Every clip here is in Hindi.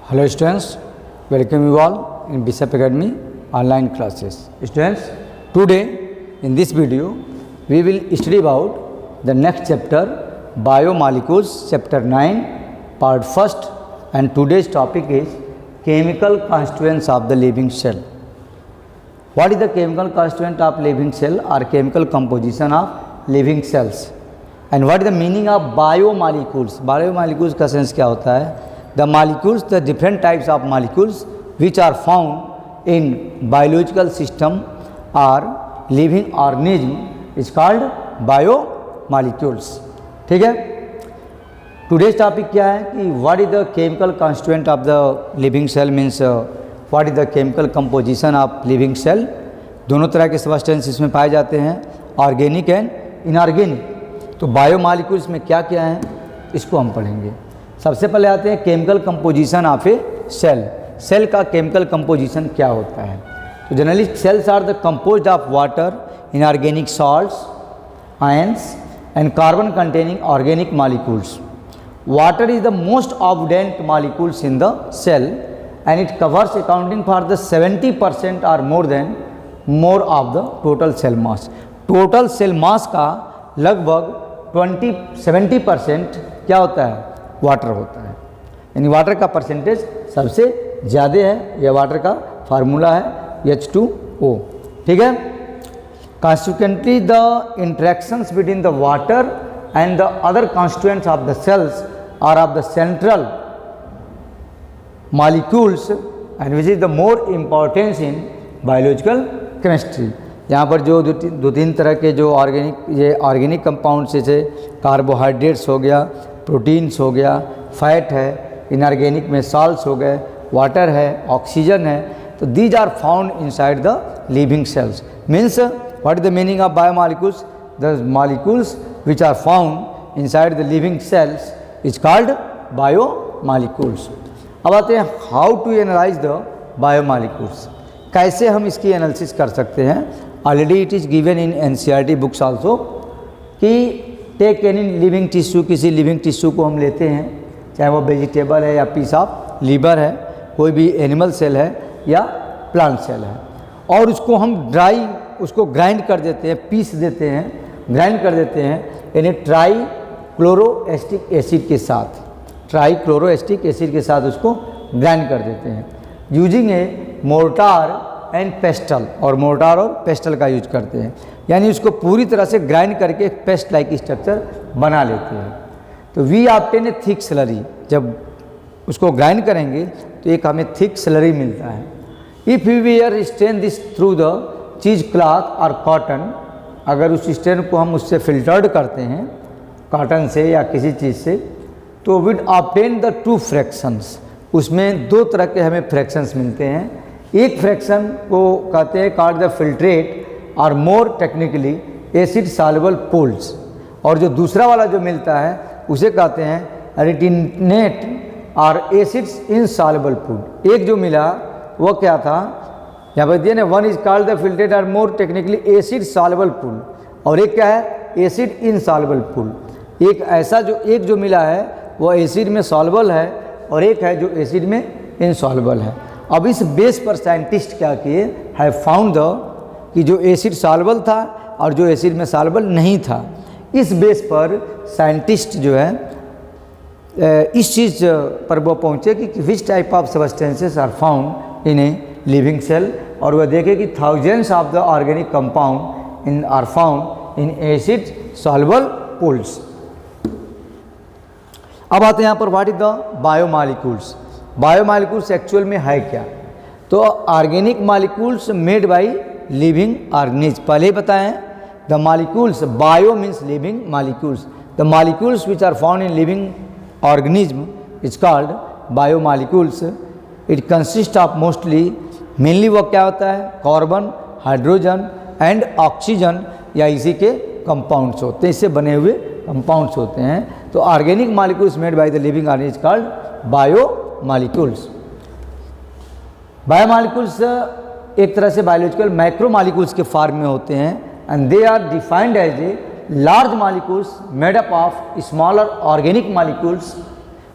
Hello students, welcome you all in Bishop Academy online classes. Students, today in this video we will study about the next chapter Biomolecules, chapter 9, part 1st, and today's topic is chemical constituents of the living cell. What is the chemical constituent of living cell or chemical composition of living cells? And what is the meaning of biomolecules? Biomolecules का सेंस क्या होता है? The molecules, the different types of molecules which are found in biological system or living organism is called biomolecules. ठीक है? Today's topic क्या है कि what is the chemical constituent of the living cell means what is the chemical composition of living cell. दोनों तरह के सब्सटेंस इसमें पाए जाते हैं, ऑर्गेनिक एंड इनऑर्गेनिक. तो बायोमॉलिक्यूल्स में क्या क्या है इसको हम पढ़ेंगे. सबसे पहले आते हैं chemical composition of a cell. Cell का केमिकल कंपोजिशन क्या होता है? तो generally cells are the composed of water, inorganic salts, ions and carbon containing organic molecules. Water is the most abundant molecules in the cell and it covers accounting for the 70% or more of the total cell mass. Total cell mass का लगभग 70% क्या होता है? वाटर होता है. यानी वाटर का परसेंटेज सबसे ज़्यादा है. यह वाटर का फार्मूला है H2O. ठीक है. Consequently the interactions between the water and the other constituents of the cells or of the central molecules and which is the more importance in biological chemistry. यहाँ पर जो दो तीन तरह के जो ऑर्गेनिक कंपाउंड्स जैसे कार्बोहाइड्रेट्स हो गया, प्रोटीन्स हो गया, फैट है, इनऑर्गेनिक में सॉल्ट्स हो गए, वाटर है, ऑक्सीजन है. तो these are found inside the living cells. Means what is the meaning of biomolecules? The molecules which are found inside the living cells is called biomolecules. अब आते हैं how to analyse the biomolecules. कैसे हम इसकी एनालिसिस कर सकते हैं? Already it is given in NCERT books also कि टेक एनी लिविंग टिश्यू, किसी लिविंग टिश्यू को हम लेते हैं, चाहे वो वेजिटेबल है या पीस ऑफ लीवर है, कोई भी एनिमल सेल है या प्लांट सेल है, और उसको हम उसको ग्राइंड कर देते हैं, पीस देते हैं, ग्राइंड कर देते हैं यानी ट्राइक्लोरोएसिटिक एसिड के साथ, ट्राइक्लोरोएसिटिक एसिड के साथ उसको ग्राइंड कर देते हैं using A mortar and pastel. और मोर्टार और पेस्टल का यूज करते हैं, यानी उसको पूरी तरह से ग्राइंड करके पेस्ट लाइक स्ट्रक्चर बना लेते हैं. तो we obtain a thick slurry. जब उसको ग्राइंड करेंगे तो एक हमें थिक स्लरी मिलता है. If we were strain this through the cheese cloth और कॉटन, अगर उस स्टेन को हम उससे फिल्टर्ड करते हैं कॉटन से या किसी चीज़ से, तो विड ऑब्टेन द टू फ्रैक्शंस. उसमें दो तरह के हमें फ्रैक्शंस मिलते हैं. एक फ्रैक्शन को कहते हैं कॉल्ड द फिल्ट्रेट और मोर टेक्निकली एसिड सॉल्युबल पूल्स, और जो दूसरा वाला जो मिलता है उसे कहते हैं रेटिनेट और एसिड्स इनसॉल्युबल पूल. एक जो मिला वो क्या था यहाँ पर दिया ना, one is called the filtrate और मोर टेक्निकली एसिड सॉल्युबल पूल, और एक क्या है? Acid insoluble pool. एक जो मिला है वो एसिड में सॉल्युबल है और एक है जो एसिड में इनसॉल्युबल है. अब इस बेस पर साइंटिस्ट क्या किए, हैव फाउंड कि जो एसिड सॉल्युबल था और जो एसिड में सॉल्युबल नहीं था, इस बेस पर साइंटिस्ट जो है इस चीज़ पर वो पहुँचे कि which type of substances are found in a living cell, और वह देखे कि thousands of the organic compound are found in acid soluble pools. अब आते हैं यहाँ पर what is the biomolecules. Biomolecules actual में है क्या? तो organic molecules made by living organism. पहले ही बताएं the molecules, bio means living, molecules, the molecules which are found in living organism is called biomolecules. It consist of mostly, mainly वो क्या होता है? कार्बन, हाइड्रोजन एंड ऑक्सीजन या इसी के कंपाउंड्स होते हैं, इससे बने हुए कंपाउंड्स होते हैं. तो organic molecules made bye the living organism called biomolecules. Biomolecules एक तरह से बायोलॉजिकल मैक्रोमॉलिक्यूल्स के फॉर्म में होते हैं, and they are defined as a large molecules made up of smaller organic molecules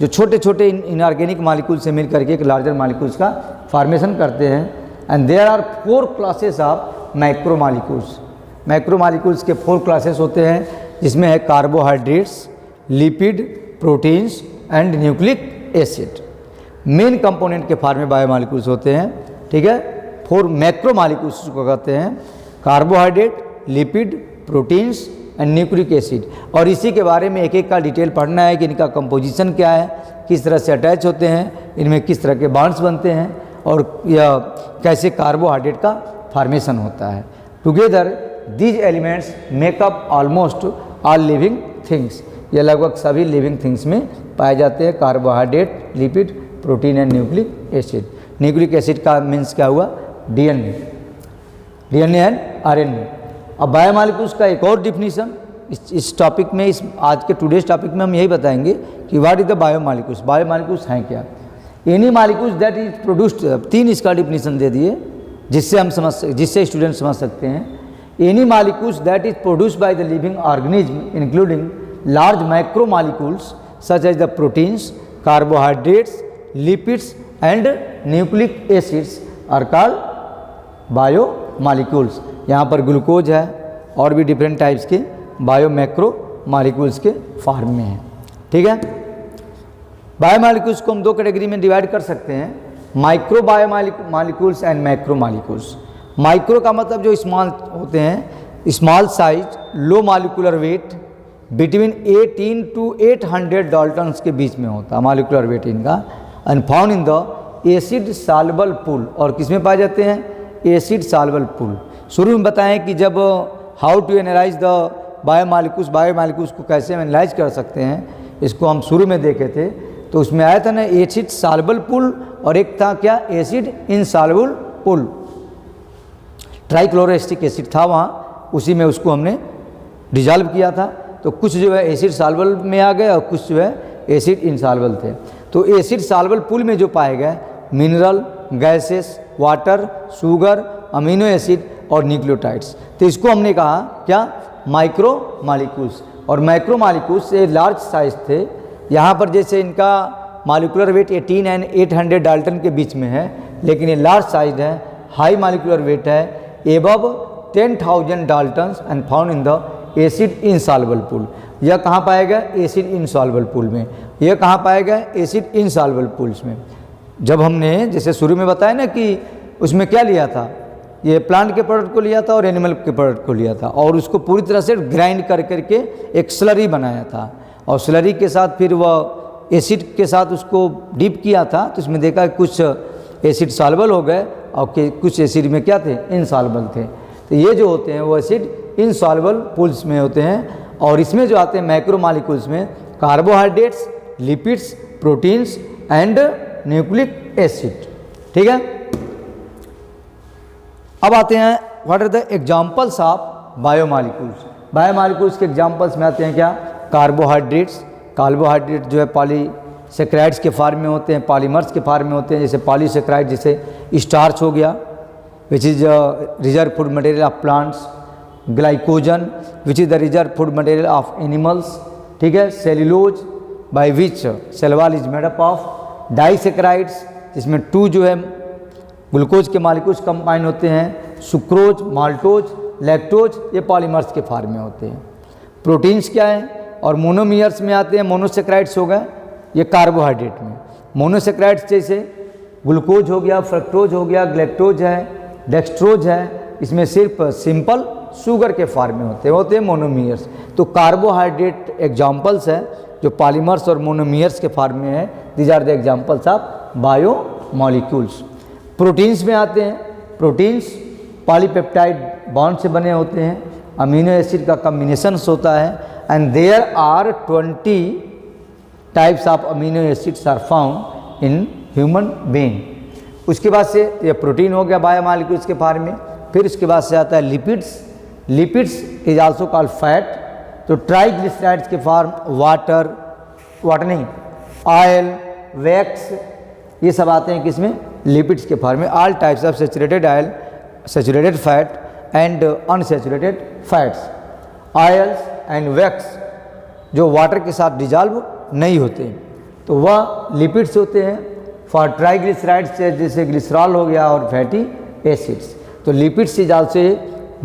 जो छोटे छोटे इनऑर्गेनिक मालिक्यूल से मिल करके एक लार्जर मालिक्यूल्स का फॉर्मेशन करते हैं। And there are 4 classes of macro molecules. Macro molecules के 4 क्लासेस होते हैं, जिसमें है carbohydrates, lipid, proteins and nucleic acid. Main component के फॉर्म में बायोमॉलिक्यूल्स होते हैं, ठीक है। 4 मैक्रो मालिक्यूल्स को कहते हैं, carbohydrate, lipid, proteins and nucleic acid. और इसी के बारे में एक एक का डिटेल पढ़ना है कि इनका कंपोजिशन क्या है, किस तरह से अटैच होते हैं, इनमें किस तरह के बॉन्ड्स बनते हैं और यह कैसे कार्बोहाइड्रेट का फॉर्मेशन होता है। Together these elements makeup almost all living things. ये लगभग सभी लिविंग थिंग्स में पाए जाते हैं, carbohydrate, lipid, protein and nucleic acid. Nucleic acid का मीन्स क्या हुआ, डीएनए एंड आरएनए। अब बायोमॉलिक्यूल्स का एक और डिफिनीशन इस टॉपिक में, इस आज के टुडेज टॉपिक में हम यही बताएंगे कि what is the biomolecules. Biomolecules हैं क्या? Any molecules that is produced, 3 इसका डिफिनीशन दे दिए जिससे स्टूडेंट समझ सकते हैं। Any molecules that is produced by the living organism including large micro molecules such as the proteins, carbohydrates, lipids and nucleic acids are called biomolecules. यहाँ पर ग्लूकोज है और भी डिफरेंट टाइप्स के बायो मैक्रो मॉलिक्यूल्स के फॉर्म में है, ठीक है। बायोमॉलिक्यूल्स को हम 2 कैटेगरी में डिवाइड कर सकते हैं, micro biomolecules and macro molecules. Micro का मतलब जो स्मॉल होते हैं, small size, low molecular weight, between 18 to 800 Dalton's के बीच में होता है मॉलिक्यूलर वेट इनका। And found in the acid soluble pool, और किस में पाए जाते हैं, एसिड सॉल्युबल पूल। शुरू में बताएं कि जब how to analyse the biomolecules को कैसे एनालाइज कर सकते हैं, इसको हम शुरू में देखे थे। तो उसमें आया था ना एसिड सॉल्युबल पूल, और एक था क्या, acid insoluble pool. Trichloroacetic acid था वहाँ, उसी में उसको हमने डिजॉल्व किया था। तो कुछ जो है एसिड सॉल्युबल में आ गए और कुछ जो है एसिड इनसॉल्युबल थे। तो एसिड सॉल्युबल पूल में जो पाए गए mineral, gases, water, sugar, amino acid और न्यूक्लियोटाइड्स। तो इसको हमने कहा क्या, माइक्रो मॉलिक्यूल्स। और मैक्रो मॉलिक्यूल्स ये लार्ज साइज थे। यहाँ पर जैसे इनका मॉलिक्यूलर वेट 18 and 800 डाल्टन के बीच में है, लेकिन ये लार्ज साइज है, हाई मॉलिक्यूलर वेट है, above 10,000 Dalton's and found in the acid insoluble pool. यह कहाँ पाएगा, एसिड इनसॉल्युबल पूल में। यह कहाँ पाएगा, एसिड इनसॉल्युबल पूल्स में। जब हमने जैसे शुरू में बताया ना कि उसमें क्या लिया था, ये प्लांट के प्रोडक्ट को लिया था और एनिमल के प्रोडक्ट को लिया था, और उसको पूरी तरह से ग्राइंड कर करके एक स्लरी बनाया था, और स्लरी के साथ फिर वह एसिड के साथ उसको डीप किया था। तो इसमें देखा कुछ एसिड सॉल्युबल हो गए और कुछ एसिड में क्या थे, इनसॉल्युबल थे। तो ये जो होते हैं वो एसिड इनसॉल्युबल पूल्स में होते हैं। और इसमें जो आते हैं मैक्रो मॉलिक्यूल्स में carbohydrates, lipids, proteins and nucleic acid, ठीक है। अब आते हैं what are the examples of biomolecules. Biomolecules के एग्जांपल्स में आते हैं क्या, कार्बोहाइड्रेट्स। कार्बोहाइड्रेट जो है पॉलीसेक्राइड्स के फॉर्म में होते हैं, पॉलीमर्स के फॉर्म में होते हैं। जैसे पॉलीसेक्राइड जैसे स्टार्च हो गया, which is reserve food material of plants. Glycogen which is the reserve food material of animals, ठीक है। Cellulose by which cell wall is made up of. Disaccharides जिसमें 2 जो है ग्लूकोज के मॉलिक्यूल्स कंबाइन होते हैं। सुक्रोज, माल्टोज, लैक्टोज, ये पॉलीमर्स के फॉर्म में होते हैं। प्रोटीन्स क्या है, और मोनोमियर्स में आते हैं। मोनोसेक्राइड्स हो गए ये कार्बोहाइड्रेट में। मोनोसेक्राइड्स जैसे ग्लूकोज हो गया, फ्रक्टोज हो गया, ग्लैक्टोज है, डेक्सट्रोज है, इसमें सिर्फ सिंपल शुगर के फॉर्म में होते हैं मोनोमियर्स। तो कार्बोहाइड्रेट एग्जाम्पल्स है जो पॉलीमर्स और मोनोमियर्स के फॉर्म में है। These are the examples of biomolecules. Proteins में आते हैं। प्रोटीन्स पॉलीपेप्टाइड बॉन्ड से बने होते हैं, अमीनो एसिड का कॉम्बिनेशंस होता है। And there are 20 types of amino acids are found in human being. उसके बाद से ये प्रोटीन हो गया बायोमॉलिक्यूल्स के फॉर्म में। फिर उसके बाद से आता है lipids. Lipids is also called fat. तो ट्राइग्लिसराइड्स के फॉर्म वाटर नहीं, ऑयल, वैक्स, ये सब आते हैं किसमें, लिपिड्स के फॉर्म में। All types of saturated oil, saturated fat and unsaturated fats, oils and wax जो वाटर के साथ डिजॉल्व नहीं होते। तो वह लिपिड्स होते हैं। फॉर ट्राइग्लिसराइड्स जैसे ग्लिसरॉल हो गया और फैटी एसिड्स। तो lipids is also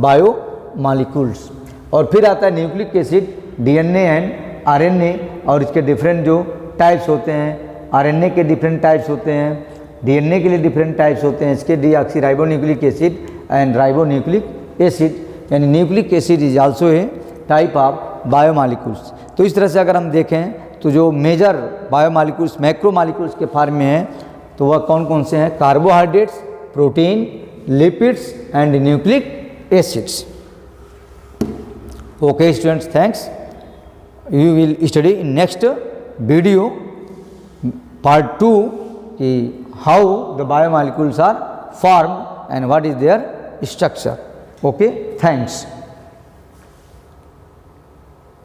bio molecules. और फिर आता है nucleic acid, DNA and RNA, और इसके डिफरेंट जो टाइप्स होते हैं। आरएनए के डिफरेंट टाइप्स होते हैं, डीएनए के लिए डिफरेंट टाइप्स होते हैं। इसके deoxyribonucleic acid and ribonucleic acid, यानी nucleic acid is also a type of biomolecules. तो इस तरह से अगर हम देखें तो जो मेजर बायोमॉलिक्यूल्स मैक्रोमॉलिक्यूल्स के फॉर्म में हैं तो वह कौन कौन से हैं? Carbohydrates, protein, lipids and nucleic acids. Okay students, thanks. You will study in next video part 2 कि how the biomolecules are formed and what is their structure. Okay, thanks.